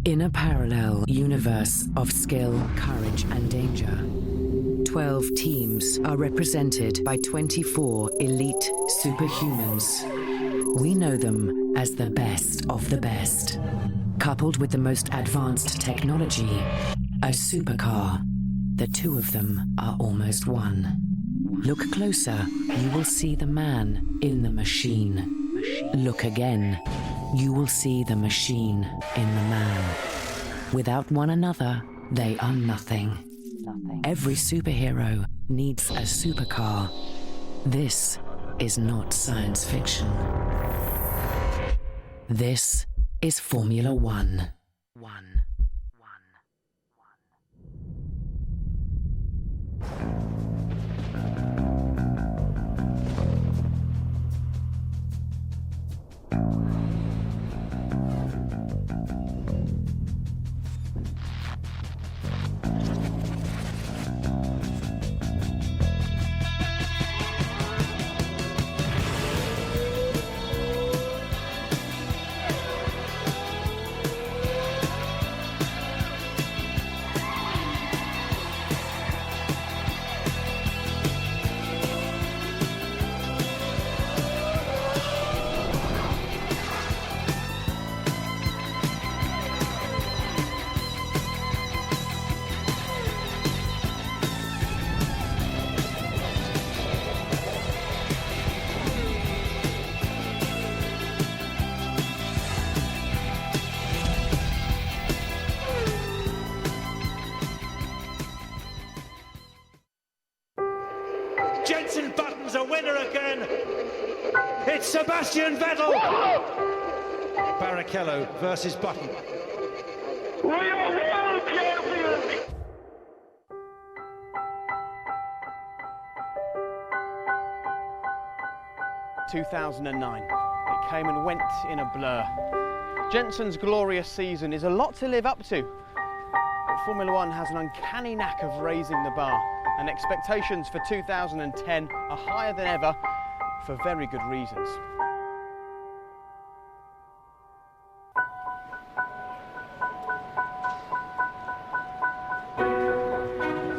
In a parallel universe of skill, courage, and danger, 12 teams are represented by 24 elite superhumans. We know them as the best of the best. Coupled with the most advanced technology, a supercar. The two of them are almost one. Look closer, you will see the man in the machine. Look again, you will see the machine in the man. Without one another, they are nothing. Every superhero needs a supercar. This is not science fiction. This is Formula One. Jenson Button's a winner again. It's Sebastian Vettel. Barrichello versus Button. We are world champions! 2009. It came and went in a blur. Jenson's glorious season is a lot to live up to. But Formula One has an uncanny knack of raising the bar, and expectations for 2010 are higher than ever for very good reasons.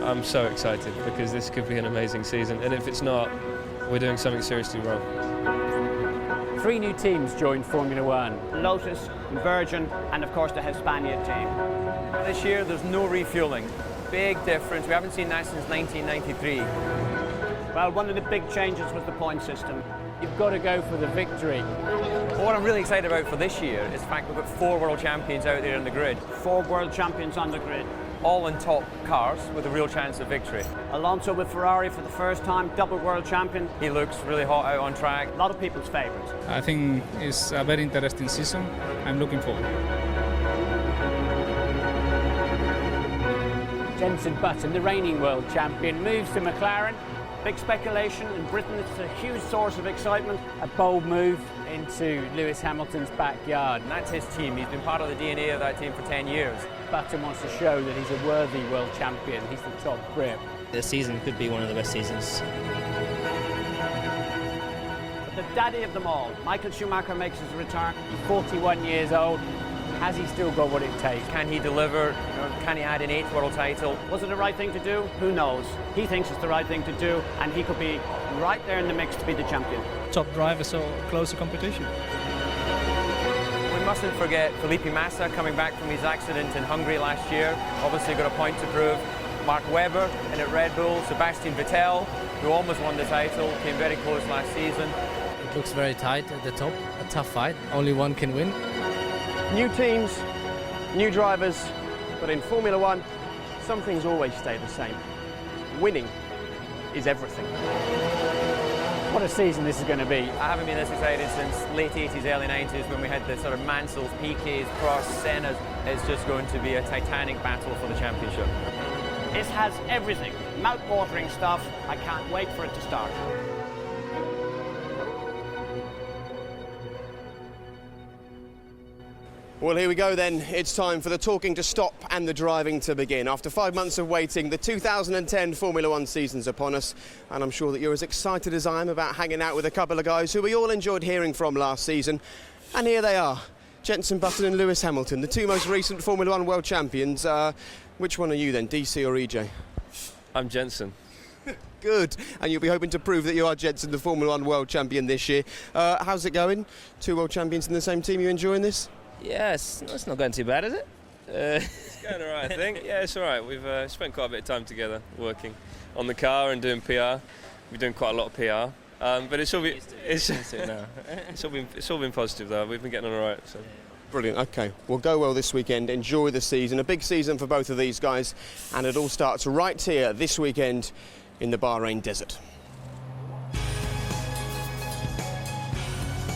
I'm so excited because this could be an amazing season, and if it's not, we're doing something seriously wrong. 3 new teams joined Formula One. Lotus, Virgin, and of course the Hispania team. This year there's no refuelling. Big difference. We haven't seen that since 1993. Well, one of the big changes was the point system. You've got to go for the victory. What I'm really excited about for this year is the fact we've got 4 world champions out there on the grid. 4 world champions on the grid. All in top cars with a real chance of victory. Alonso with Ferrari for the first time, double world champion. He looks really hot out on track. A lot of people's favourites. I think it's a very interesting season. I'm looking forward. Jenson Button, the reigning world champion, moves to McLaren. Big speculation in Britain, it's a huge source of excitement. A bold move into Lewis Hamilton's backyard. And that's his team. He's been part of the DNA of that team for 10 years. Button wants to show that he's a worthy world champion. He's the top grip. This season could be one of the best seasons. But the daddy of them all, Michael Schumacher, makes his return. 41 years old. Has he still got what it takes? Can he deliver? Can he add an 8th world title? Was it the right thing to do? Who knows? He thinks it's the right thing to do, and he could be right there in the mix to be the champion. Top driver, so closer competition. We mustn't forget Felipe Massa coming back from his accident in Hungary last year. Obviously got a point to prove. Mark Webber in at Red Bull. Sebastian Vettel, who almost won the title, came very close last season. It looks very tight at the top. A tough fight. Only one can win. New teams, new drivers, but in Formula One, some things always stay the same. Winning is everything. What a season this is going to be. I haven't been this excited since late 80s, early 90s when we had the sort of Mansells, Piquets, Prost, Senna's. It's just going to be a titanic battle for the championship. This has everything. Mouth-watering stuff. I can't wait for it to start. Well, here we go then. It's time for the talking to stop and the driving to begin. After 5 months of waiting, the 2010 Formula One season's upon us, and I'm sure that you're as excited as I am about hanging out with a couple of guys who we all enjoyed hearing from last season. And here they are, Jenson Button and Lewis Hamilton, the two most recent Formula 1 world champions. Which one are you then, DC or EJ? I'm Jenson. Good, and you'll be hoping to prove that you are Jenson, the Formula 1 world champion this year. How's it going? Two world champions in the same team, you enjoying this? Yes, it's not going too bad, is it? It's going all right, I think. Yeah, it's all right. We've spent quite a bit of time together working on the car and doing PR. We're doing quite a lot of PR, but it's all been positive though. We've been getting on all right. So. Brilliant. Okay, well, go well this weekend. Enjoy the season. A big season for both of these guys, and it all starts right here this weekend in the Bahrain desert.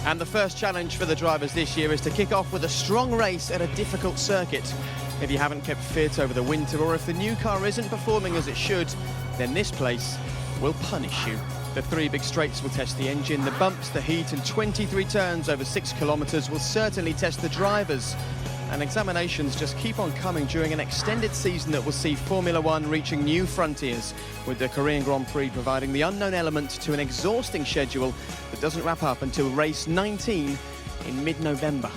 And the first challenge for the drivers this year is to kick off with a strong race at a difficult circuit. If you haven't kept fit over the winter, or if the new car isn't performing as it should, then this place will punish you. The three big straights will test the engine, the bumps, the heat, and 23 turns over 6 kilometres will certainly test the drivers. And examinations just keep on coming during an extended season that will see Formula 1 reaching new frontiers, with the Korean Grand Prix providing the unknown element to an exhausting schedule that doesn't wrap up until race 19 in mid-November.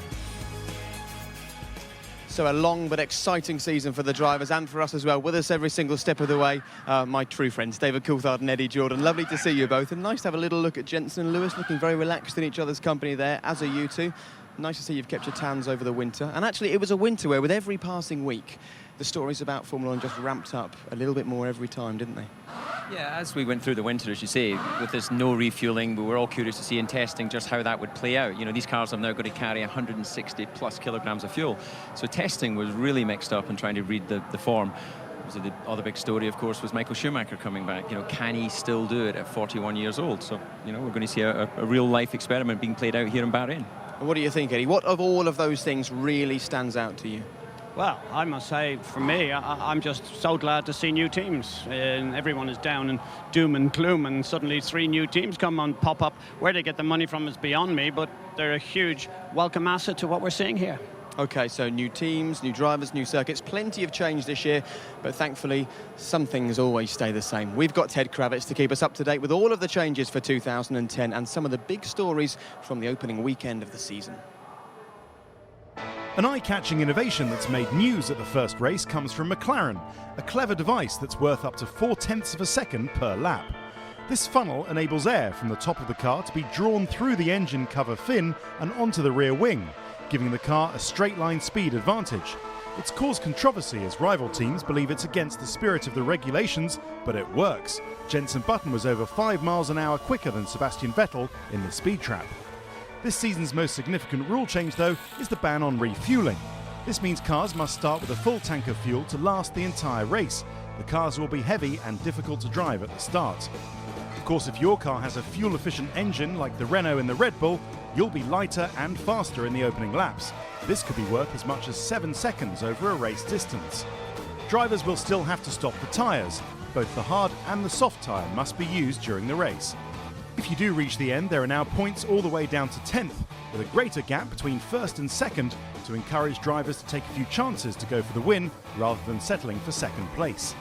So a long but exciting season for the drivers and for us as well. With us every single step of the way, my true friends, David Coulthard and Eddie Jordan. Lovely to see you both, and nice to have a little look at Jenson and Lewis, looking very relaxed in each other's company there, as are you two. Nice to see you've kept your tans over the winter. And actually, it was a winter where, with every passing week, the stories about Formula 1 just ramped up a little bit more every time, didn't they? Yeah, as we went through the winter, as you say, with this no refuelling, we were all curious to see in testing just how that would play out. You know, these cars have now got to carry 160 plus kilograms of fuel. So testing was really mixed up and trying to read the form. So the other big story, of course, was Michael Schumacher coming back. You know, can he still do it at 41 years old? So, you know, we're going to see a real-life experiment being played out here in Bahrain. What do you think, Eddie? What of all of those things really stands out to you? Well, I must say, for me, I'm just so glad to see new teams. And everyone is down in doom and gloom, and suddenly 3 new teams come and pop up. Where they get the money from is beyond me, but they're a huge welcome asset to what we're seeing here. OK, so new teams, new drivers, new circuits, plenty of change this year, but thankfully some things always stay the same. We've got Ted Kravitz to keep us up to date with all of the changes for 2010 and some of the big stories from the opening weekend of the season. An eye-catching innovation that's made news at the first race comes from McLaren, a clever device that's worth up to 0.4 of a second per lap. This funnel enables air from the top of the car to be drawn through the engine cover fin and onto the rear wing, giving the car a straight-line speed advantage. It's caused controversy as rival teams believe it's against the spirit of the regulations, but it works. Jenson Button was over 5 miles an hour quicker than Sebastian Vettel in the speed trap. This season's most significant rule change, though, is the ban on refuelling. This means cars must start with a full tank of fuel to last the entire race. The cars will be heavy and difficult to drive at the start. Of course, if your car has a fuel-efficient engine like the Renault in the Red Bull, you'll be lighter and faster in the opening laps. This could be worth as much as 7 seconds over a race distance. Drivers will still have to stop the tyres. Both the hard and the soft tyre must be used during the race. If you do reach the end, there are now points all the way down to 10th, with a greater gap between first and second to encourage drivers to take a few chances to go for the win rather than settling for second place.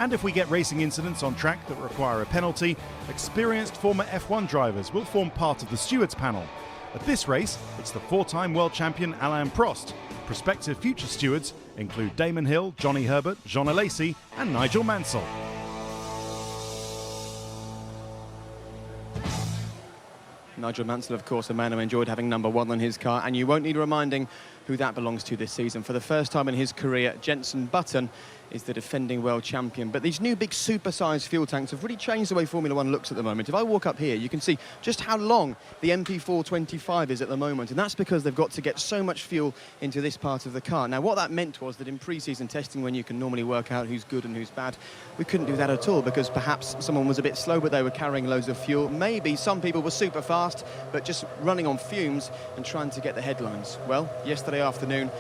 And if we get racing incidents on track that require a penalty, experienced former F1 drivers will form part of the stewards panel. At this race, it's the 4-time world champion Alain Prost. Prospective future stewards include Damon Hill, Johnny Herbert, Jean Alesi and Nigel Mansell. Nigel Mansell, of course, a man who enjoyed having number 1 on his car, and you won't need reminding who that belongs to this season. For the first time in his career, Jenson Button is the defending world champion. But these new big super-sized fuel tanks have really changed the way Formula 1 looks at the moment. If I walk up here, you can see just how long the MP425 is at the moment, and that's because they've got to get so much fuel into this part of the car. Now, what that meant was that in pre-season testing, when you can normally work out who's good and who's bad, we couldn't do that at all because perhaps someone was a bit slow, but they were carrying loads of fuel. Maybe some people were super fast, but just running on fumes and trying to get the headlines. Well, yesterday afternoon,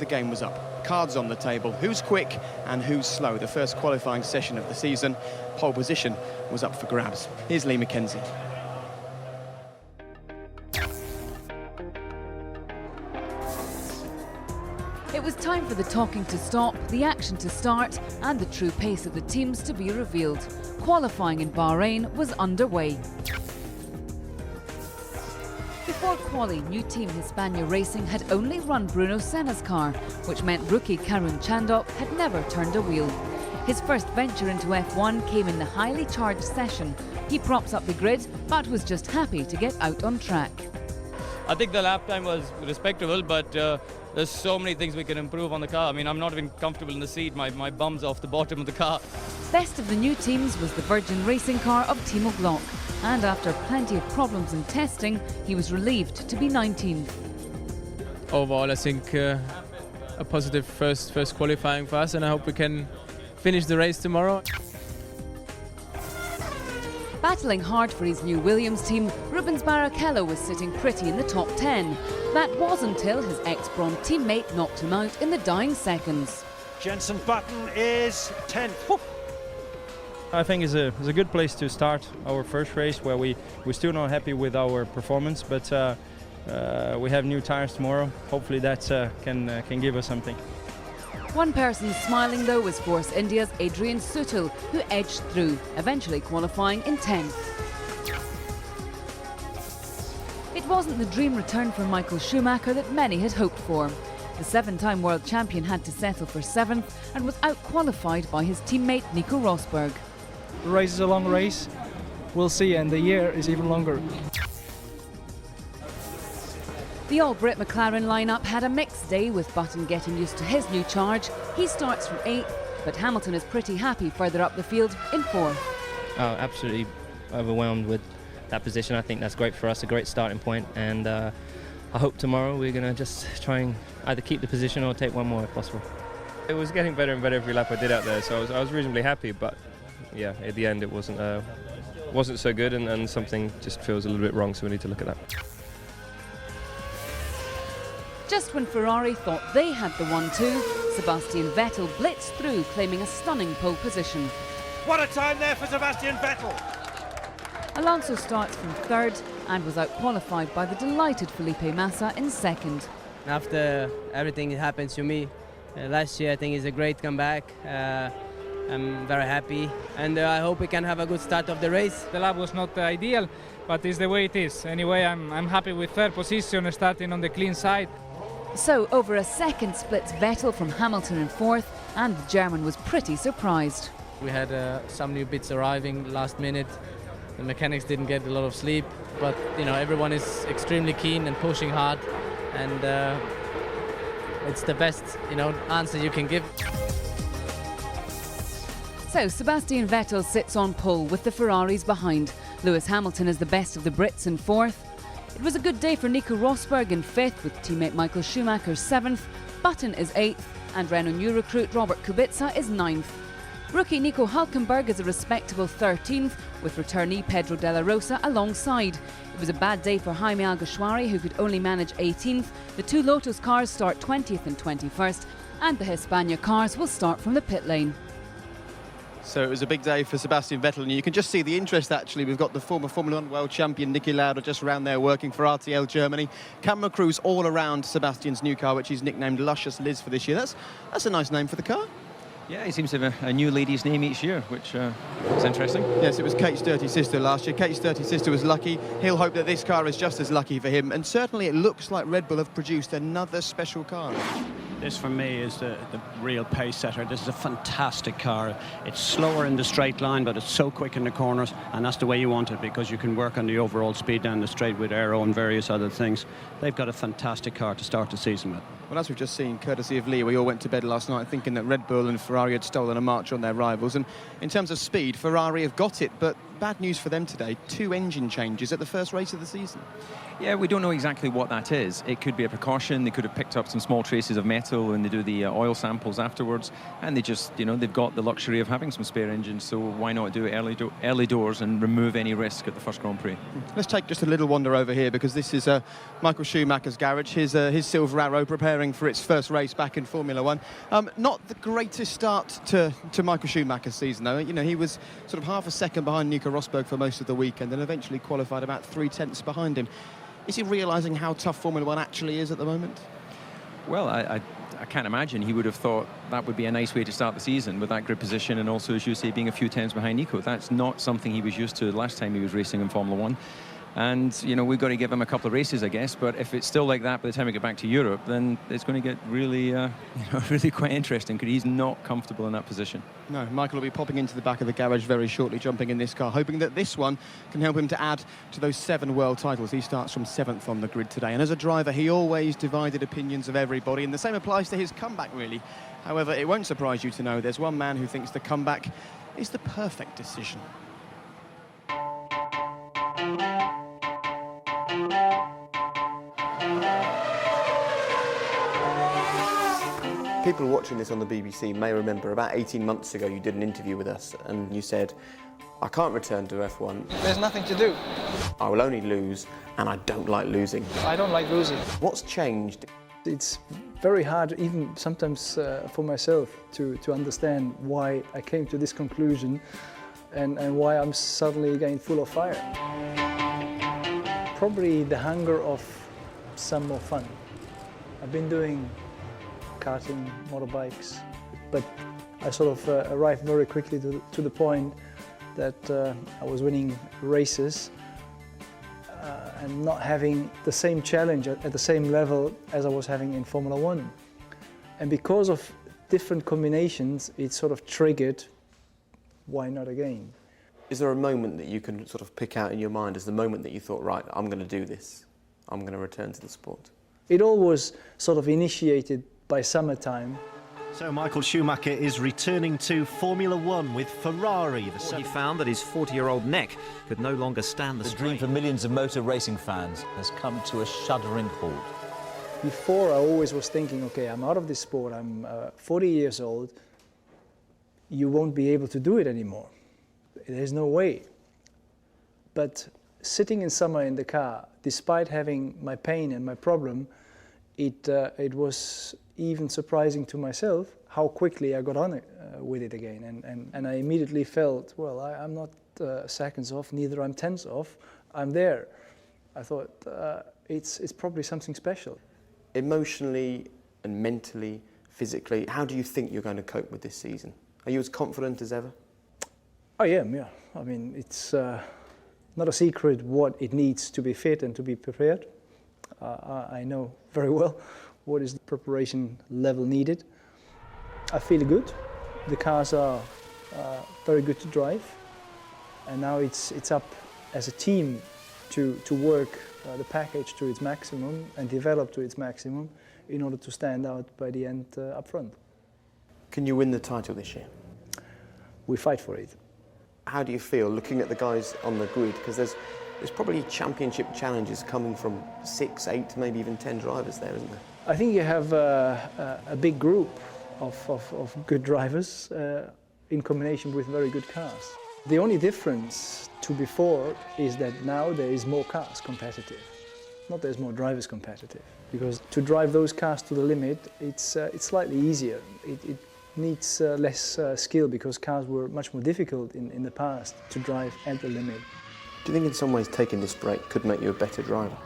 the game was up. Cards on the table. Who's quick and who's slow? The first qualifying session of the season. Pole position was up for grabs. Here's Lee McKenzie. It was time for the talking to stop, the action to start, and the true pace of the teams to be revealed. Qualifying in Bahrain was underway. Before quali, new team Hispania Racing had only run Bruno Senna's car, which meant rookie Karun Chandok had never turned a wheel. His first venture into F1 came in the highly charged session. He props up the grid, but was just happy to get out on track. I think the lap time was respectable, but there's so many things we can improve on the car. I mean, I'm not even comfortable in the seat. My bum's off the bottom of the car. Best of the new teams was the Virgin racing car of Timo Glock, and after plenty of problems in testing, he was relieved to be 19th. Overall, I think a positive first qualifying for us, and I hope we can finish the race tomorrow. Battling hard for his new Williams team, Rubens Barrichello was sitting pretty in the top 10. That was until his ex-Braun teammate knocked him out in the dying seconds. Jenson Button is 10th. I think it's a good place to start our first race, where we're still not happy with our performance, but we have new tires tomorrow. Hopefully that can give us something. One person smiling though was Force India's Adrian Sutil, who edged through, eventually qualifying in 10th. It wasn't the dream return for Michael Schumacher that many had hoped for. The 7-time world champion had to settle for 7th and was out-qualified by his teammate Nico Rosberg. The race is a long race. We'll see, and the year is even longer. The all-Brit McLaren lineup had a mixed day, with Button getting used to his new charge. He starts from 8th, but Hamilton is pretty happy further up the field in 4th. Oh, absolutely overwhelmed with that position. I think that's great for us, a great starting point, and I hope tomorrow we're going to just try and either keep the position or take one more if possible. It was getting better and better every lap I did out there, so I was reasonably happy, but yeah, at the end it wasn't so good, and something just feels a little bit wrong, so we need to look at that. Just when Ferrari thought they had the 1-2, Sebastian Vettel blitzed through, claiming a stunning pole position. What a time there for Sebastian Vettel! Alonso starts from 3rd and was out-qualified by the delighted Felipe Massa in 2nd. After everything that happened to me last year, I think it's a great comeback. I'm very happy, and I hope we can have a good start of the race. The lap was not ideal, but it's the way it is. Anyway, I'm happy with 3rd position, starting on the clean side. So over a second splits Vettel from Hamilton in 4th, and the German was pretty surprised. We had some new bits arriving last minute. The mechanics didn't get a lot of sleep, but you know, everyone is extremely keen and pushing hard, and it's the best answer you can give. So Sebastian Vettel sits on pole with the Ferraris behind. Lewis Hamilton is the best of the Brits in 4th. It was a good day for Nico Rosberg in 5th, with teammate Michael Schumacher 7th. Button is 8th, and Renault new recruit Robert Kubica is 9th. Rookie Nico Hülkenberg is a respectable 13th, with returnee Pedro Della Rosa alongside. It was a bad day for Jaime Alguersuari, who could only manage 18th. The 2 Lotus cars start 20th and 21st, and the Hispania cars will start from the pit lane. So it was a big day for Sebastian Vettel, and you can just see the interest actually. We've got the former Formula 1 world champion Niki Lauda just around there working for RTL Germany. Camera crews all around Sebastian's new car, which he's nicknamed Luscious Liz for this year. That's a nice name for the car. Yeah, he seems to have a new lady's name each year, which is interesting. Yes, it was Kate's dirty sister last year. Kate's dirty sister was lucky. He'll hope that this car is just as lucky for him, and certainly it looks like Red Bull have produced another special car. This, for me, is the real pace setter. This is a fantastic car. It's slower in the straight line, but it's so quick in the corners, and that's the way you want it, because you can work on the overall speed down the straight with aero and various other things. They've got a fantastic car to start the season with. Well, as we've just seen, courtesy of Lee, we all went to bed last night thinking that Red Bull and Ferrari had stolen a march on their rivals. And in terms of speed, Ferrari have got it, but bad news for them today. 2 engine changes at the first race of the season. Yeah, we don't know exactly what that is. It could be a precaution. They could have picked up some small traces of metal when they do the oil samples afterwards, and they just, they've got the luxury of having some spare engines, so why not do it early doors and remove any risk at the first Grand Prix? Let's take just a little wander over here, because this is Michael Schumacher's garage, his Silver Arrow, preparing for its first race back in Formula 1. Not the greatest start to Michael Schumacher's season, though. He was sort of half a second behind Nico Rosberg for most of the weekend, and eventually qualified about 3/10 behind him. Is he realising how tough Formula 1 actually is at the moment? Well, I can't imagine he would have thought that would be a nice way to start the season with that grid position, and also, as you say, being a few tenths behind Nico. That's not something he was used to last time he was racing in Formula 1. And, you know, we've got to give him a couple of races, I guess. But if it's still like that by the time we get back to Europe, then it's going to get really, you know, really quite interesting, because he's not comfortable in that position. No, Michael will be popping into the back of the garage very shortly, jumping in this car, hoping that this one can help him to add to those 7 world titles. He starts from 7th on the grid today. And as a driver, he always divided opinions of everybody. And the same applies to his comeback, really. However, it won't surprise you to know there's one man who thinks the comeback is the perfect decision. People watching this on the BBC may remember about 18 months ago you did an interview with us and you said, I can't return to F1. There's nothing to do. I will only lose, and I don't like losing. I don't like losing. What's changed? It's very hard, even sometimes for myself, to understand why I came to this conclusion and why I'm suddenly again full of fire. Probably the hunger of some more fun. I've been doing karting, motorbikes, but I sort of arrived very quickly to the point that I was winning races and not having the same challenge at the same level as I was having in Formula One. And because of different combinations, it sort of triggered, why not again? Is there a moment that you can sort of pick out in your mind as the moment that you thought, right, I'm going to do this, I'm going to return to the sport? It all was sort of initiated by summertime. So Michael Schumacher is returning to Formula One with Ferrari. He found that his 40-year-old neck could no longer stand the strain. The dream for millions of motor racing fans has come to a shuddering halt. Before, I always was thinking, okay, I'm out of this sport, I'm 40 years old, you won't be able to do it anymore. There's no way. But sitting in summer in the car, despite having my pain and my problem, it was even surprising to myself how quickly I got on it, with it again. And I immediately felt, well, I'm not seconds off, neither I'm tenths off, I'm there. I thought, it's probably something special. Emotionally and mentally, physically, how do you think you're going to cope with this season? Are you as confident as ever? I am, yeah. I mean, it's not a secret what it needs to be fit and to be prepared. I know very well what is the preparation level needed. I feel good. The cars are very good to drive, and now it's up as a team to work the package to its maximum and develop to its maximum in order to stand out by the end up front. Can you win the title this year? We fight for it. How do you feel looking at the guys on the grid? Because there's probably championship challenges coming from 6, 8, maybe even 10 drivers there, isn't there? I think you have a big group of good drivers in combination with very good cars. The only difference to before is that now there is more cars competitive, not there's more drivers competitive. Because to drive those cars to the limit, it's slightly easier. It needs less skill because cars were much more difficult in the past to drive at the limit. Do you think in some ways taking this break could make you a better driver?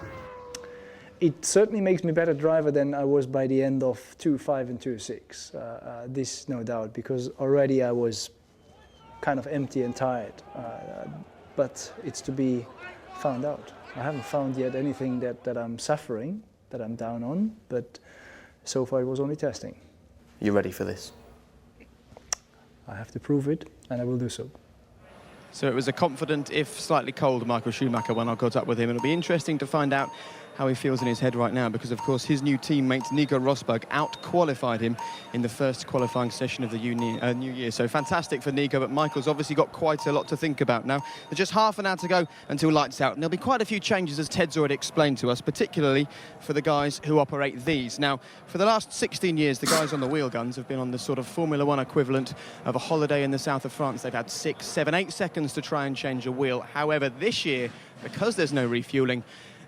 It certainly makes me a better driver than I was by the end of 2.5 and 2.6. This no doubt, because already I was kind of empty and tired. But it's to be found out. I haven't found yet anything that I'm suffering, that I'm down on, but so far it was only testing. You ready for this? I have to prove it, and I will do so. So it was a confident, if slightly cold, Michael Schumacher when I caught up with him. It'll be interesting to find out how he feels in his head right now, because of course his new teammate Nico Rosberg out-qualified him in the first qualifying session of the new year. So fantastic for Nico, but Michael's obviously got quite a lot to think about now. There's just half an hour to go until lights out, and there'll be quite a few changes, as Ted's already explained to us, particularly for the guys who operate these. Now, for the last 16 years, the guys on the wheel guns have been on the sort of Formula One equivalent of a holiday in the south of France. They've had 6, 7, 8 seconds to try and change a wheel. However, this year, because there's no refuelling,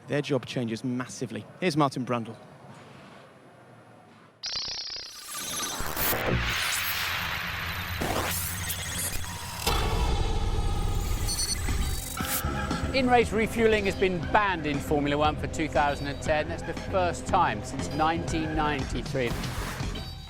their job changes massively. Here's Martin Brundle. In-race refuelling has been banned in Formula One for 2010. That's the first time since 1993.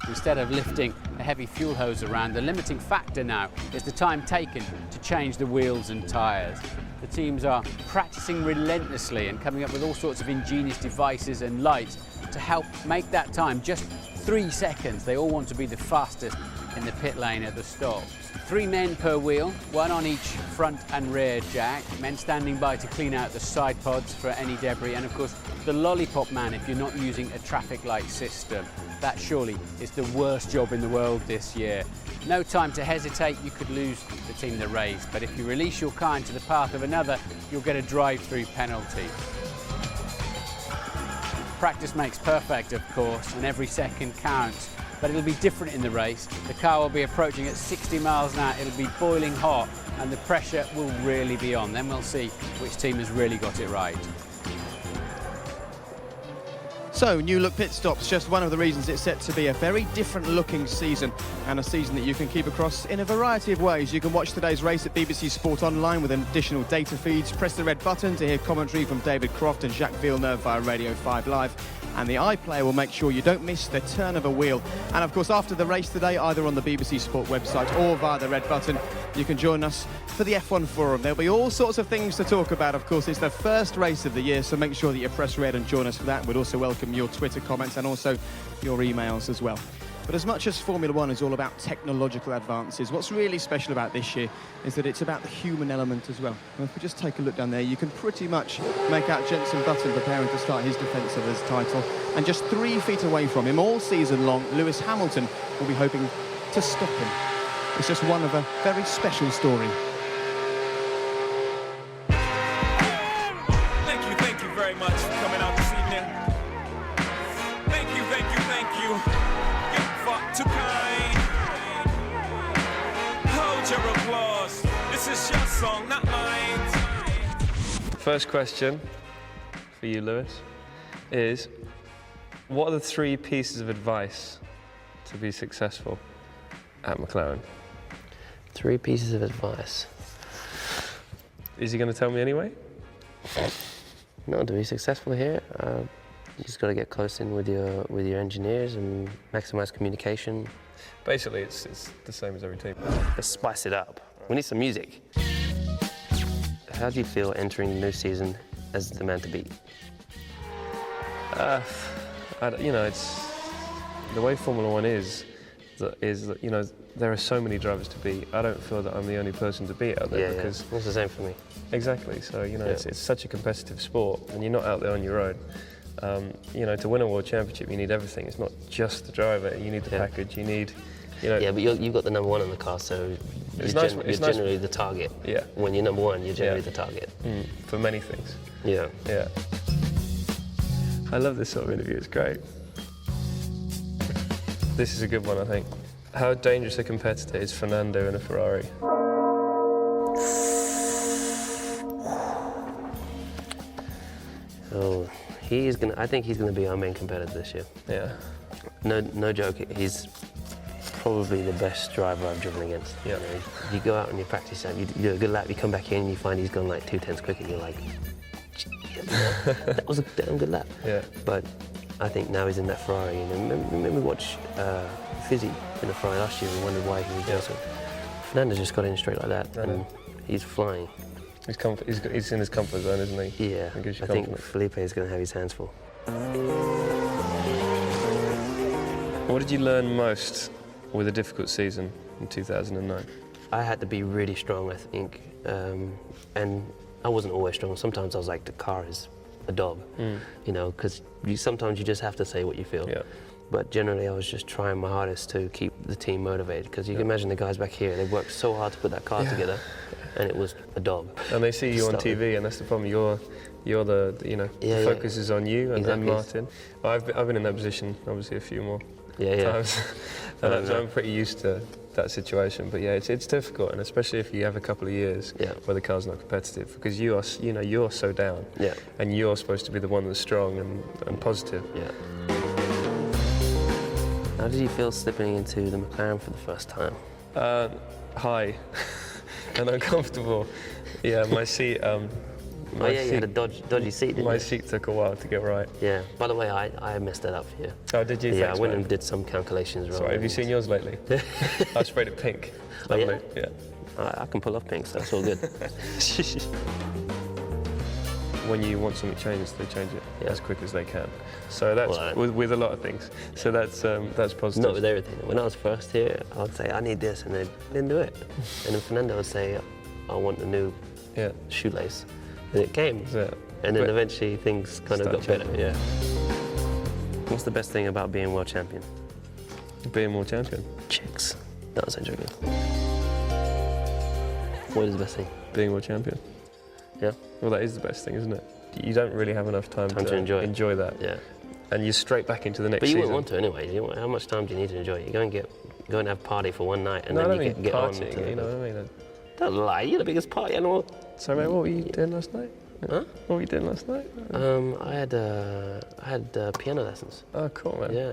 Instead of lifting a heavy fuel hose around, the limiting factor now is the time taken to change the wheels and tyres. The teams are practicing relentlessly and coming up with all sorts of ingenious devices and lights to help make that time just 3 seconds. They all want to be the fastest in the pit lane at the stops. 3 men per wheel, 1 on each front and rear jack. Men standing by to clean out the side pods for any debris, and of course the lollipop man if you're not using a traffic light system. That surely is the worst job in the world this year. No time to hesitate, you could lose the team the race, but if you release your car into the path of another, you'll get a drive-through penalty. Practice makes perfect, of course, and every second counts. But it'll be different in the race. The car will be approaching at 60 miles an hour, it'll be boiling hot, and the pressure will really be on. Then we'll see which team has really got it right. So, new look pit stops, just one of the reasons it's set to be a very different looking season, and a season that you can keep across in a variety of ways. You can watch today's race at BBC Sport Online with additional data feeds. Press the red button to hear commentary from David Croft and Jacques Villeneuve via Radio 5 Live. And the iPlayer will make sure you don't miss the turn of a wheel. And of course, after the race today, either on the BBC Sport website or via the red button, you can join us for the F1 Forum. There'll be all sorts of things to talk about. Of course, it's the first race of the year, so make sure that you press red and join us for that. We'd also welcome your Twitter comments and also your emails as well. But as much as Formula One is all about technological advances, what's really special about this year is that it's about the human element as well. And if we just take a look down there, you can pretty much make out Jenson Button preparing to start his defence of his title. And just 3 feet away from him all season long, Lewis Hamilton will be hoping to stop him. It's just one of a very special story. Thank you very much for coming out this evening. Thank you. Too kind. Hold your applause. This is your song, not mine. First question for you, Lewis, is what are the 3 pieces of advice to be successful at McLaren? 3 pieces of advice. Is he going to tell me anyway? No, to be successful here, you just got to get close in with your engineers and maximise communication. Basically, it's the same as every team. Let's spice it up. We need some music. How do you feel entering the new season as the man to beat? You know, it's the way Formula One is that you know there are so many drivers to beat. I don't feel that I'm the only person to beat out there because it's the same for me. Exactly. So you know, it's such a competitive sport, and you're not out there on your own. You know, to win a world championship, you need everything. It's not just the driver. You need the package. You need, you know. Yeah, but you've got the number 1 in the car, so you're generally the target. Yeah. When you're number 1, you're generally the target. For many things. Yeah. Yeah. I love this sort of interview. It's great. This is a good one, I think. How dangerous a competitor is Fernando in a Ferrari? Oh, I think he's gonna be our main competitor this year. Yeah. No joke. He's probably the best driver I've driven against. Yeah. You know, you go out on your practice lap, you do a good lap, you come back in, you find he's gone like 2 tenths quicker, and you're like, that was a damn good lap. Yeah. But I think now he's in that Ferrari. You know, remember we watched Fizzy in the Ferrari last year and wondered why he was there. So Fernando just got in straight like that, and he's flying. He's in his comfort zone, isn't he? Yeah. I think Felipe is going to have his hands full. What did you learn most with a difficult season in 2009? I had to be really strong, I think, and I wasn't always strong. Sometimes I was like, the car is a dog, you know, because sometimes you just have to say what you feel. Yeah. But generally, I was just trying my hardest to keep the team motivated, because you can imagine the guys back here, they worked so hard to put that car together, and it was a dog. And they see you on TV, and that's the problem. You're the the focus is on you and Martin. Well, I've been in that position obviously a few more times, and so I'm pretty used to that situation. But yeah, it's difficult, and especially if you have a couple of years where the car's not competitive, because you're so down, and you're supposed to be the one that's strong and positive. Yeah. How did you feel slipping into the McLaren for the first time? High and uncomfortable. Yeah, my seat Oh yeah, you had a dodgy seat, didn't you? My seat took a while to get right. Yeah. By the way, I messed that up for you. Oh, did you? Yeah, Thanks, I went man. and did some calculations wrong. Sorry, have you seen yours lately? I sprayed it pink. Oh, Lovely. Yeah. I can pull off pink, so that's all good. When you want something changed, they change it as quick as they can. So that's with a lot of things. So that's positive. Not with everything. When I was first here, I'd say I need this, and they didn't do it. And then Fernando would say, I want a new shoelace, and it came. And then eventually things kind of got better. Yeah. What's the best thing about being world champion? Being world champion. Chicks. That was joking. What is the best thing? Being world champion. Yeah. Well, that is the best thing, isn't it? You don't really have enough time to enjoy that. Yeah. And you're straight back into the next But you season. wouldn't want to anyway. How much time do you need to enjoy it? You go and have a party for one night, and no, then I you don't get on to partying, you know what I mean? Don't lie. You're the biggest party animal. So, mate, what were you doing last night? Huh? What were you doing last night? I had piano lessons. Oh, cool, man. Yeah.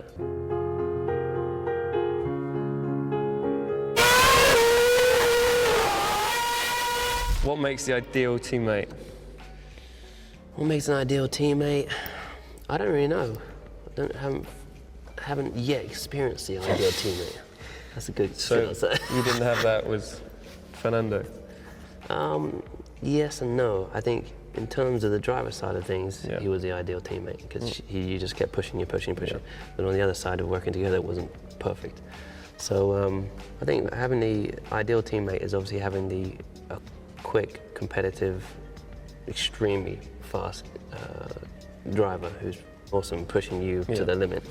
What makes the ideal teammate? What makes an ideal teammate? I don't really know. Haven't yet experienced the ideal teammate. That's a good. So you didn't have that with Fernando? Yes and no. I think in terms of the driver side of things, he was the ideal teammate because you just kept pushing. But on the other side of working together, it wasn't perfect. So I think having the ideal teammate is obviously having a quick, competitive, extremely fast driver who's awesome, pushing you to the limit.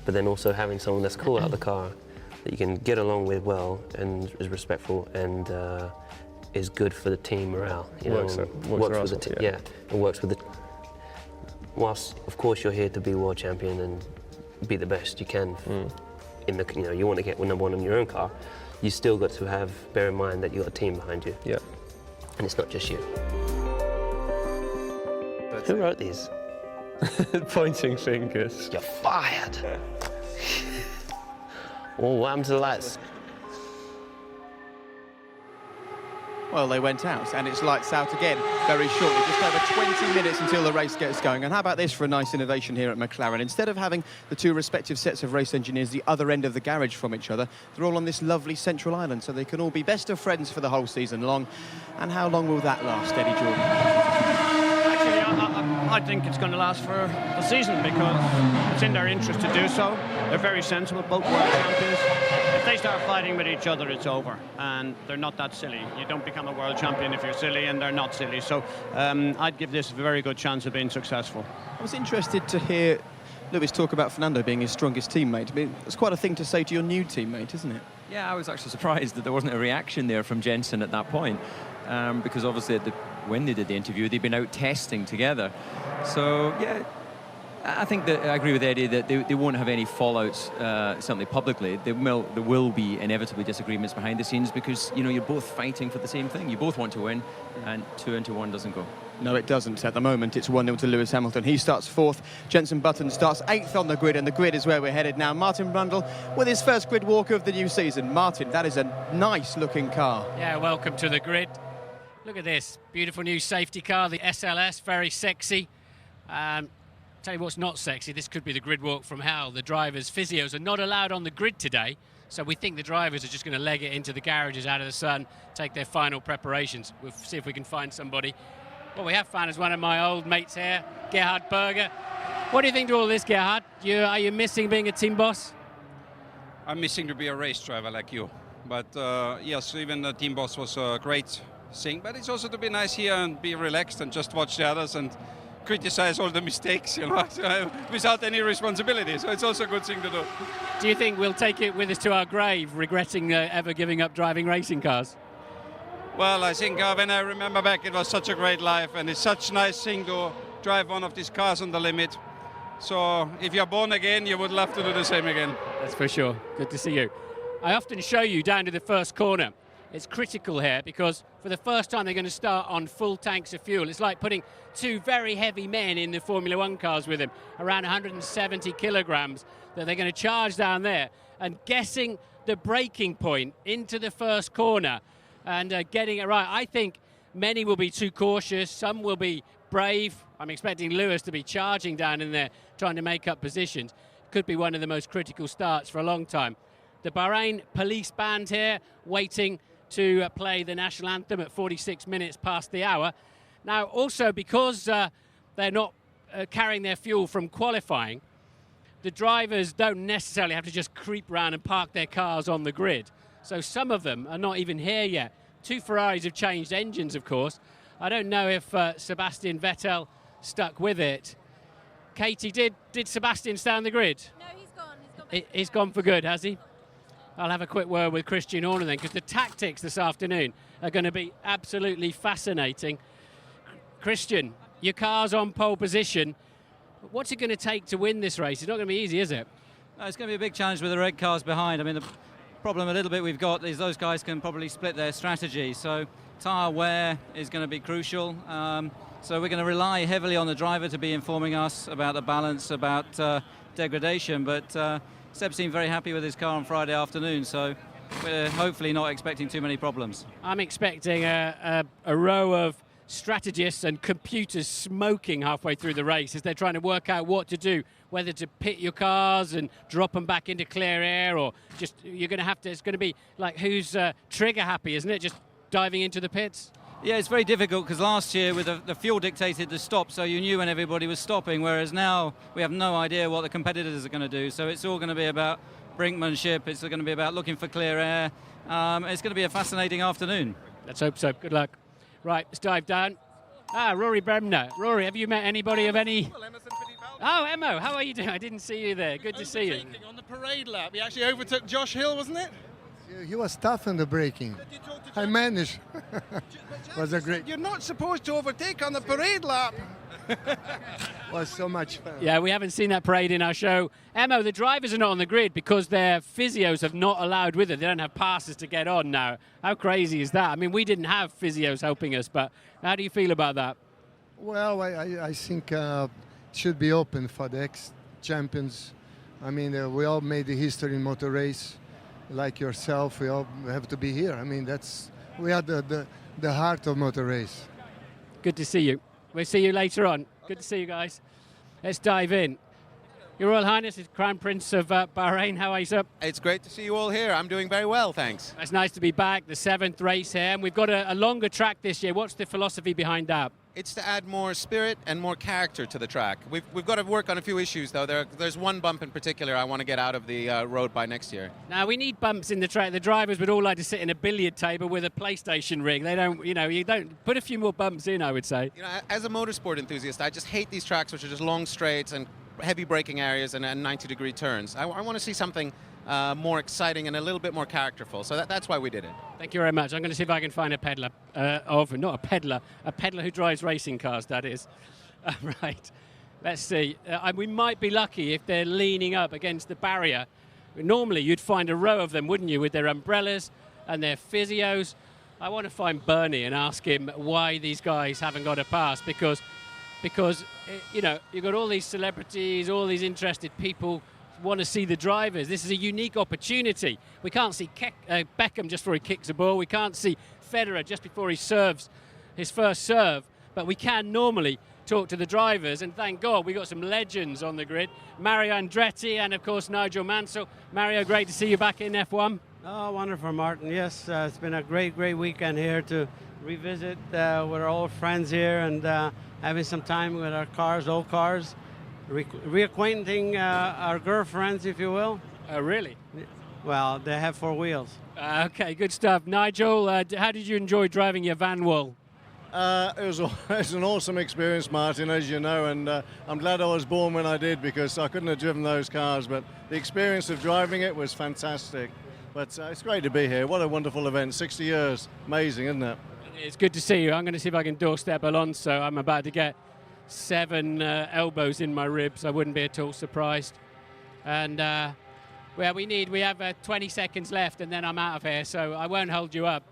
But then also having someone that's cool out of the car that you can get along with well and is respectful and is good for the team morale. Works with the team. Yeah, and works with the. Whilst of course you're here to be world champion and be the best you can. In the you want to get number one in your own car, you still got to bear in mind that you got a team behind you. Yeah. And it's not just you. Who wrote these? Pointing fingers. You're fired. Oh, what happened to the lights? Well, they went out, and it's lights out again very shortly. Just over 20 minutes until the race gets going. And how about this for a nice innovation here at McLaren? Instead of having the two respective sets of race engineers the other end of the garage from each other, they're all on this lovely central island, so they can all be best of friends for the whole season long. And how long will that last, Eddie Jordan? Actually, I think it's going to last for the season because it's in their interest to do so. They're very sensible, both world champions. If they start fighting with each other, it's over. And they're not that silly. You don't become a world champion if you're silly, and they're not silly. So I'd give this a very good chance of being successful. I was interested to hear Lewis talk about Fernando being his strongest teammate. I mean, it's quite a thing to say to your new teammate, isn't it? Yeah, I was actually surprised that there wasn't a reaction there from Jensen at that point. Because obviously when they did the interview, they'd been out testing together. So, yeah, I think that I agree with Eddie that they won't have any fallouts, certainly publicly. There will be inevitably disagreements behind the scenes because, you're both fighting for the same thing. You both want to win, and 2-1 doesn't go. No, it doesn't. At the moment, it's 1-0 to Lewis Hamilton. He starts fourth. Jenson Button starts 8th on the grid, and the grid is where we're headed now. Martin Brundle with his first grid walk of the new season. Martin, that is a nice-looking car. Yeah, welcome to the grid. Look at this, beautiful new safety car, the SLS, very sexy. Tell you what's not sexy, this could be the grid walk from hell. The drivers, physios are not allowed on the grid today, so we think the drivers are just going to leg it into the garages out of the sun, take their final preparations. We'll see if we can find somebody. What we have found is one of my old mates here, Gerhard Berger. What do you think to all this, Gerhard? Are you missing being a team boss? I'm missing to be a race driver like you. But yes, even the team boss was a great thing. But it's also to be nice here and be relaxed and just watch the others and criticize all the mistakes, without any responsibility. So it's also a good thing to do. Do you think we'll take it with us to our grave, regretting ever giving up driving racing cars? Well, I think when I remember back, it was such a great life, and it's such a nice thing to drive one of these cars on the limit. So if you're born again, you would love to do the same again. That's for sure. Good to see you. I often show you down to the first corner. It's critical here because for the first time they're going to start on full tanks of fuel. It's like putting two very heavy men in the Formula One cars with them, around 170 kilograms, that they're going to charge down there and guessing the braking point into the first corner and getting it right. I think many will be too cautious, some will be brave. I'm expecting Lewis to be charging down in there, trying to make up positions. Could be one of the most critical starts for a long time. The Bahrain police band here, waiting to play the national anthem at 46 minutes past the hour. Now, also because they're not carrying their fuel from qualifying, the drivers don't necessarily have to just creep around and park their cars on the grid. So some of them are not even here yet. 2 Ferraris have changed engines, of course. I don't know if Sebastian Vettel stuck with it. Katie, did Sebastian stay on the grid? No, he's gone. He's gone for good, has he? I'll have a quick word with Christian Horner then, because the tactics this afternoon are going to be absolutely fascinating. Christian, your car's on pole position. What's it going to take to win this race? It's not going to be easy, is it? No, it's going to be a big challenge with the red cars behind. I mean, the problem a little bit we've got is those guys can probably split their strategy. So tyre wear is going to be crucial. So we're going to rely heavily on the driver to be informing us about the balance, about degradation. But Seb seemed very happy with his car on Friday afternoon, so we're hopefully not expecting too many problems. I'm expecting a row of strategists and computers smoking halfway through the race as they're trying to work out what to do, whether to pit your cars and drop them back into clear air, or just you're going to have to, it's going to be like who's trigger happy, isn't it? Just diving into the pits. Yeah, it's very difficult because last year with the fuel dictated the stop, so you knew when everybody was stopping, whereas now we have no idea what the competitors are going to do. So it's all going to be about brinkmanship, it's going to be about looking for clear air. It's going to be a fascinating afternoon. Let's hope so. Good luck. Right, let's dive down. Rory Bremner. Rory, have you met anybody of any... Oh, Emmo, how are you doing? I didn't see you there. Good to see you. On the parade lap, he actually overtook Josh Hill, wasn't it? He was tough in the braking. I managed. Was a great. You're not supposed to overtake on the parade lap. Was so much fun. Yeah, we haven't seen that parade in our show. Emmo, the drivers are not on the grid because their physios have not allowed with it. They don't have passes to get on now. How crazy is that? I mean, we didn't have physios helping us, but how do you feel about that? Well, I think it should be open for the ex-champions. I mean, we all made the history in motor race. Like yourself, we all have to be here. I mean, we are the heart of motor race. Good to see you. We'll see you later on. Good to see you guys. Let's dive in. Your Royal Highness is Crown Prince of Bahrain. How are you, sir? It's great to see you all here. I'm doing very well, thanks. It's nice to be back. The 7th race here, and we've got a longer track this year. What's the philosophy behind that? It's to add more spirit and more character to the track. We've got to work on a few issues, though. There's one bump in particular I want to get out of the road by next year. Now, we need bumps in the track. The drivers would all like to sit in a billiard table with a PlayStation ring. They don't, you don't put a few more bumps in, I would say. As a motorsport enthusiast, I just hate these tracks which are just long straights and heavy braking areas and 90-degree turns. I want to see something more exciting and a little bit more characterful. So that's why we did it. Thank you very much. I'm going to see if I can find a peddler, not a peddler who drives racing cars, that is. Right. Let's see. We might be lucky if they're leaning up against the barrier. Normally, you'd find a row of them, wouldn't you, with their umbrellas and their physios. I want to find Bernie and ask him why these guys haven't got a pass, because you've got all these celebrities, all these interested people want to see the drivers. This is a unique opportunity. We can't see Beckham just before he kicks a ball. We can't see Federer just before he serves his first serve. But we can normally talk to the drivers, and thank God we got some legends on the grid. Mario Andretti and, of course, Nigel Mansell. Mario, great to see you back in F1. Oh, wonderful, Martin. Yes, it's been a great weekend here to revisit with our old friends here and having some time with our cars, old cars. Reacquainting our girlfriends, if you will. Oh, really? Well, they have 4 wheels. Okay, good stuff. Nigel, how did you enjoy driving your Van Wall? It was an awesome experience, Martin, as you know, and I'm glad I was born when I did, because I couldn't have driven those cars, but the experience of driving it was fantastic. But it's great to be here. What a wonderful event. 60 years. Amazing, isn't it? It's good to see you. I'm going to see if I can doorstep Alonso. I'm about to get 7 elbows in my ribs. I wouldn't be at all surprised. And we have 20 seconds left, and then I'm out of here. So I won't hold you up.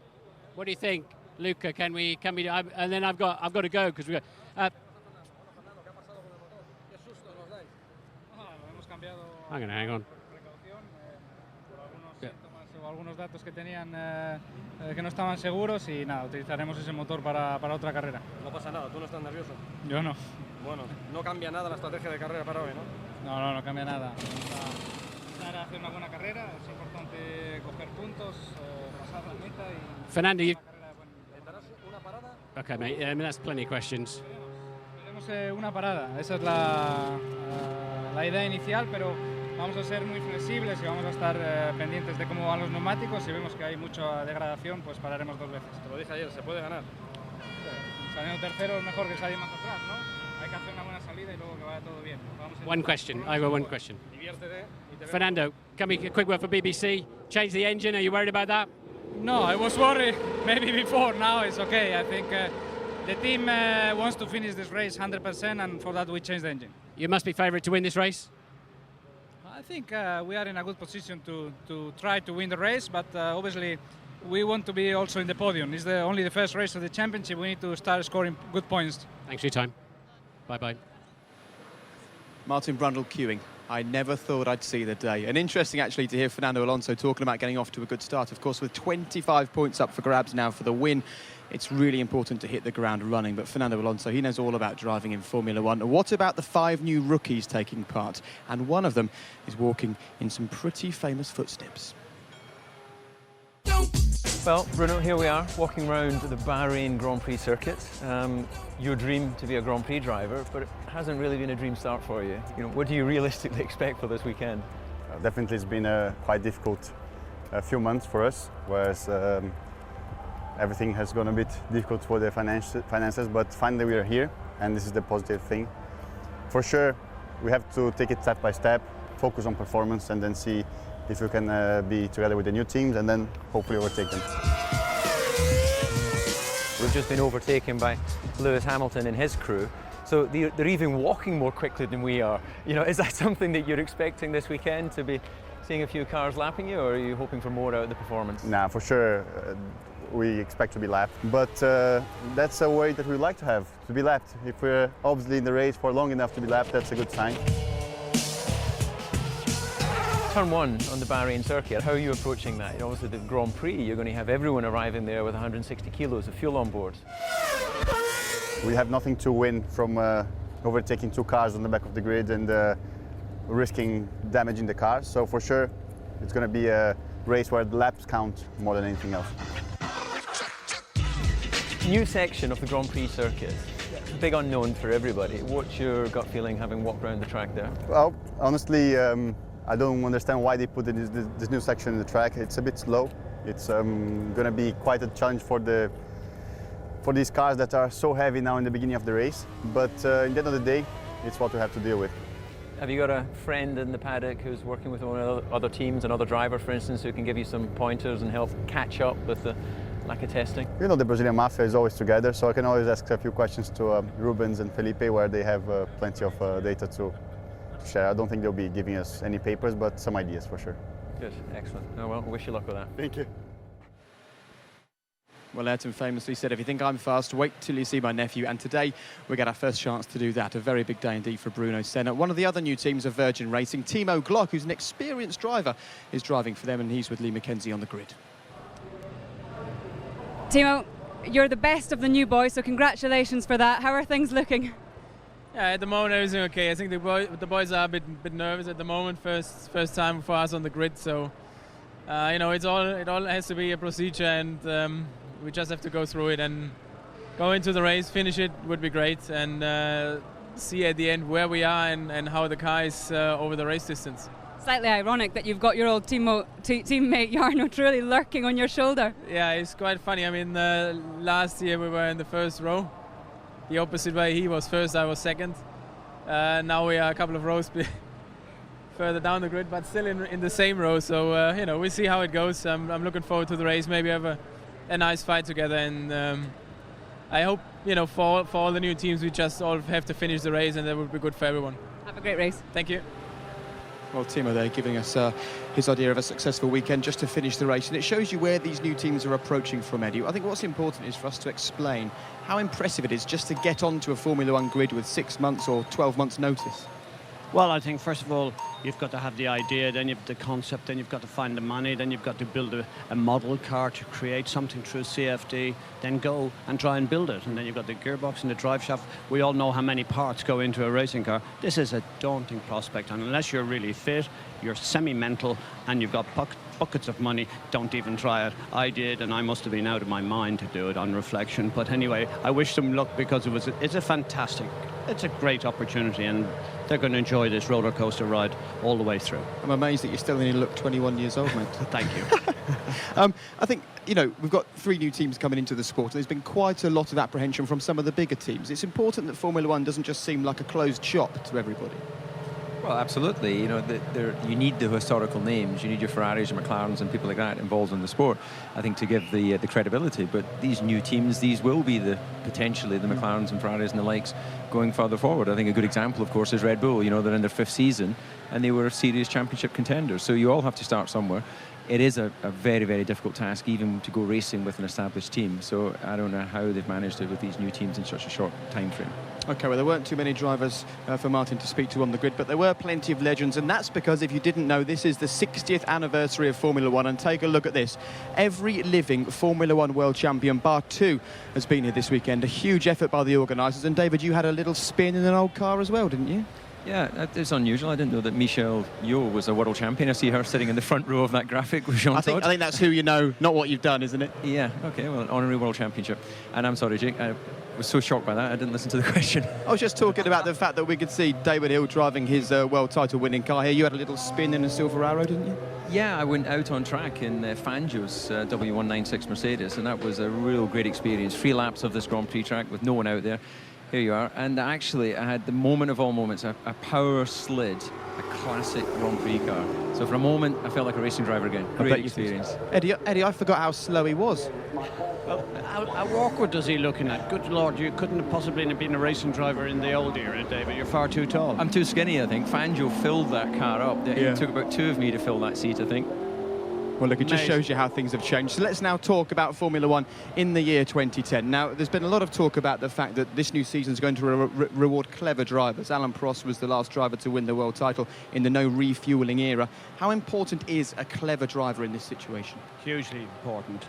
What do you think, Luca? Can we? And then I've got to go because we got. I'm going to hang on. o algunos datos que tenían que no estaban seguros y nada, utilizaremos ese motor para otra carrera. No pasa nada, ¿tú no estás nervioso? Yo no. Bueno, no cambia nada la estrategia de carrera para hoy, ¿no? No cambia nada. Vamos a hacer una buena carrera, es importante coger puntos, pasar la meta y... Fernando, you... ¿Darás una parada? Okay, mate, I mean, that's plenty of questions. Tenemos una parada, esa es la idea inicial, pero vamos a ser muy flexibles y vamos a estar pendientes de cómo van los neumáticos. Si vemos que hay mucha degradación, pues pararemos 2 veces. Te lo dije ayer, se puede ganar. Saliendo tercero es mejor que salir más atrás, ¿no? Hay que hacer una buena salida y luego que vaya todo bien. One question, I got one question. Fernando, coming a quick word for BBC. Change the engine, are you worried about that? No, I was worried maybe before, now it's okay. I think the team wants to finish this race 100% and for that we changed the engine. You must be favourite to win this race? I think we are in a good position to try to win the race, but obviously we want to be also in the podium. It's only the first race of the championship. We need to start scoring good points. Thanks for your time. Bye-bye. Martin Brundle queuing. I never thought I'd see the day. And interesting, actually, to hear Fernando Alonso talking about getting off to a good start. Of course, with 25 points up for grabs now for the win, it's really important to hit the ground running. But Fernando Alonso, he knows all about driving in Formula One. What about the 5 new rookies taking part? And one of them is walking in some pretty famous footsteps. Well, Bruno, here we are, walking around the Bahrain Grand Prix circuit. Your dream to be a Grand Prix driver, but it hasn't really been a dream start for you. What do you realistically expect for this weekend? Definitely it's been a quite difficult few months for us, whereas everything has gone a bit difficult for the finances, but finally we are here, and this is the positive thing. For sure, we have to take it step by step, focus on performance, and then see if we can be together with the new teams and then hopefully overtake them. We've just been overtaken by Lewis Hamilton and his crew, so they're even walking more quickly than we are. Is that something that you're expecting this weekend, to be seeing a few cars lapping you, or are you hoping for more out of the performance? Nah, for sure. We expect to be lapped, but that's a way that we like to have, to be lapped. If we're obviously in the race for long enough to be lapped, that's a good sign. Turn 1 on the Bahrain circuit, how are you approaching that? Obviously the Grand Prix, you're going to have everyone arriving there with 160 kilos of fuel on board. We have nothing to win from overtaking 2 cars on the back of the grid and risking damaging the car, so for sure it's going to be a race where the laps count more than anything else. New section of the Grand Prix circuit. Big unknown for everybody. What's your gut feeling having walked around the track there? Well, honestly, I don't understand why they put this new section in the track. It's a bit slow. It's going to be quite a challenge for these cars that are so heavy now in the beginning of the race. But in the end of the day, it's what we have to deal with. Have you got a friend in the paddock who's working with one of the other teams, another driver, for instance, who can give you some pointers and help catch up with the lack of testing? The Brazilian Mafia is always together, so I can always ask a few questions to Rubens and Felipe, where they have plenty of data to share. I don't think they'll be giving us any papers, but some ideas for sure. Good, excellent. Oh, well, wish you luck with that. Thank you. Well, Ayrton famously said, if you think I'm fast, wait till you see my nephew. And today, we get our first chance to do that. A very big day indeed for Bruno Senna. One of the other new teams of Virgin Racing, Timo Glock, who's an experienced driver, is driving for them, and he's with Lee Mackenzie on the grid. Timo, you're the best of the new boys, so congratulations for that. How are things looking? Yeah, at the moment everything okay. I think the boys are a bit nervous at the moment. First time for us on the grid, so it all has to be a procedure, and we just have to go through it and go into the race, finish it would be great, and see at the end where we are and how the car is over the race distance. Slightly ironic that you've got your old teammate Jarno Trulli lurking on your shoulder. Yeah, it's quite funny. I mean, last year we were in the first row. The opposite way, he was first, I was second. Now we are a couple of rows further down the grid, but still in the same row. So we'll see how it goes. I'm looking forward to the race. Maybe have a nice fight together, and I hope for all the new teams we just all have to finish the race, and that would be good for everyone. Have a great race. Thank you. Well, Timo there giving us his idea of a successful weekend just to finish the race, and it shows you where these new teams are approaching from, Eddie. I think what's important is for us to explain how impressive it is just to get onto a Formula One grid with 6 months or 12 months notice. Well, I think first of all You've got to have the idea, then you've the concept, then you've got to find the money, then you've got to build a model car to create something through CFD, then go and try and build it. And then you've got the gearbox and the drive shaft. We all know how many parts go into a racing car. This is a daunting prospect, and unless you're really fit, you're semi-mental, and you've got buckets of money, don't even try it. I did, and I must have been out of my mind to do it on reflection. But anyway, I wish them luck, because it's a great opportunity, and they're going to enjoy this roller coaster ride all the way through. I'm amazed that you still only look 21 years old, mate. Thank you. I think, you know, we've got 3 new teams coming into the sport, and there's been quite a lot of apprehension from some of the bigger teams. It's important that Formula One doesn't just seem like a closed shop to everybody. Well, absolutely. You know, you need the historical names. You need your Ferraris, your McLarens, and people like that involved in the sport, I think, to give the credibility. But these new teams, these will be potentially the McLarens and Ferraris and the likes going further forward. I think a good example, of course, is Red Bull. You know, they're in their 5th season, and they were serious championship contenders. So you all have to start somewhere. It is a very, very difficult task, even to go racing with an established team. So I don't know how they've managed it with these new teams in such a short time frame. OK, well, there weren't too many drivers for Martin to speak to on the grid, but there were plenty of legends, and that's because, if you didn't know, this is the 60th anniversary of Formula One, and take a look at this. Every living Formula One world champion, bar 2, has been here this weekend. A huge effort by the organisers, and David, you had a little spin in an old car as well, didn't you? Yeah, it's unusual. I didn't know that Michelle Yeoh was a world champion. I see her sitting in the front row of that graphic with Jean Todt. I think that's who you know, not what you've done, isn't it? Yeah, OK, well, an honorary world championship. And I'm sorry, Jake, I was so shocked by that, I didn't listen to the question. I was just talking about the fact that we could see David Hill driving his world title winning car here. You had a little spin in a Silver Arrow, didn't you? Yeah, I went out on track in Fangio's W196 Mercedes, and that was a real great experience. 3 laps of this Grand Prix track with no one out there. Here you are. And actually, I had the moment of all moments, a power slid, a classic Grand Prix car. So for a moment, I felt like a racing driver again. Great experience. Eddie, I forgot how slow he was. Well, how awkward does he looking at? Good Lord, you couldn't have possibly been a racing driver in the old era, David. You're far too tall. I'm too skinny, I think. Fangio filled that car up. It took about 2 of me to fill that seat, I think. Well, look, it just shows you how things have changed. So let's now talk about Formula One in the year 2010. Now, there's been a lot of talk about the fact that this new season is going to reward clever drivers. Alain Prost was the last driver to win the world title in the no refuelling era. How important is a clever driver in this situation? Hugely important.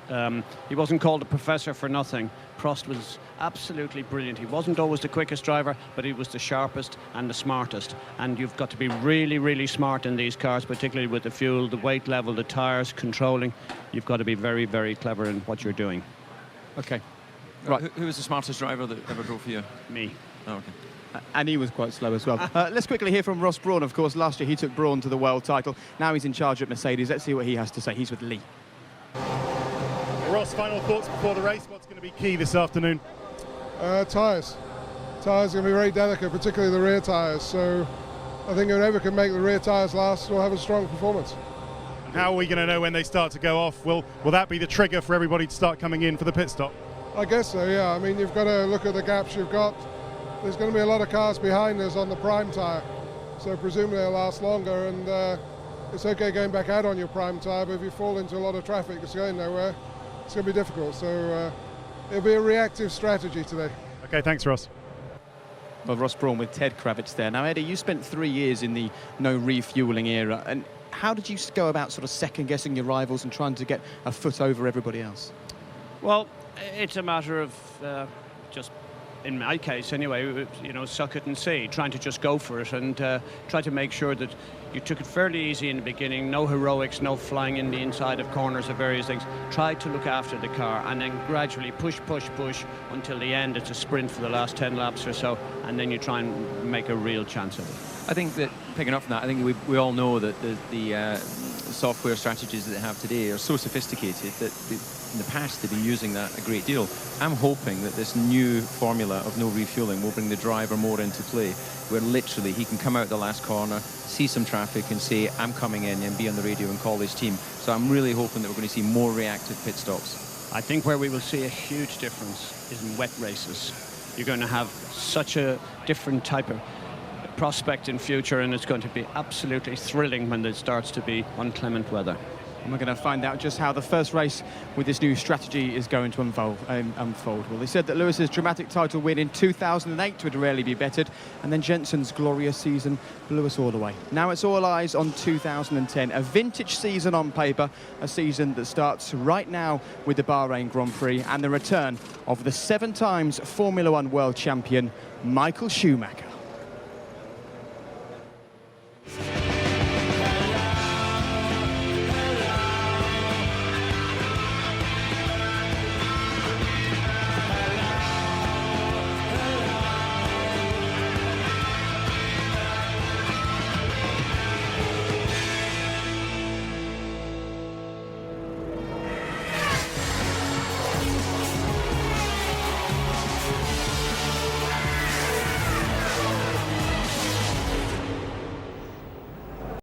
He wasn't called a professor for nothing. Prost was absolutely brilliant. He wasn't always the quickest driver, but he was the sharpest and the smartest. And you've got to be really, really smart in these cars, particularly with the fuel, the weight level, the tyres, controlling. You've got to be very, very clever in what you're doing. OK. Right. Who was the smartest driver that ever drove for you? Me. Oh, OK. And he was quite slow as well. Let's quickly hear from Ross Brawn. Of course, last year he took Brawn to the world title. Now he's in charge at Mercedes. Let's see what he has to say. He's with Lee. Ross, final thoughts before the race. What's going to be key this afternoon? Tyres. Tyres are going to be very delicate, particularly the rear tyres. So I think whoever can make the rear tyres last will have a strong performance. And how are we going to know when they start to go off? Will that be the trigger for everybody to start coming in for the pit stop? I guess so, yeah. I mean, you've got to look at the gaps you've got. There's going to be a lot of cars behind us on the prime tyre, so presumably they'll last longer, and it's okay going back out on your prime tyre, but if you fall into a lot of traffic, it's going nowhere. It's going to be difficult, so it'll be a reactive strategy today. OK, thanks, Ross. Well, Ross Brawn with Ted Kravitz there. Now, Eddie, you spent 3 years in the no refuelling era, and how did you go about sort of second-guessing your rivals and trying to get a foot over everybody else? Well, it's a matter of just, in my case anyway, you know, suck it and see, trying to just go for it and try to make sure that you took it fairly easy in the beginning, no heroics, no flying in the inside of corners of various things. Try to look after the car and then gradually push until the end. It's a sprint for the last 10 laps or so, and then you try and make a real chance of it. I think that, picking up from that, I think we all know that the software strategies that they have today are so sophisticated that in the past they've been using that a great deal. I'm hoping that this new formula of no refueling will bring the driver more into play, where literally he can come out the last corner, see some traffic and say, I'm coming in, and be on the radio and call his team. So I'm really hoping that we're going to see more reactive pit stops. I think where we will see a huge difference is in wet races. You're going to have such a different type of prospect in future, and it's going to be absolutely thrilling when it starts to be inclement weather. And we're going to find out just how the first race with this new strategy is going to unfold. Well, they said that Lewis's dramatic title win in 2008 would rarely be bettered, and then Jensen's glorious season blew us all away. Now it's all eyes on 2010, a vintage season on paper, a season that starts right now with the Bahrain Grand Prix and the return of the 7 times Formula 1 world champion, Michael Schumacher.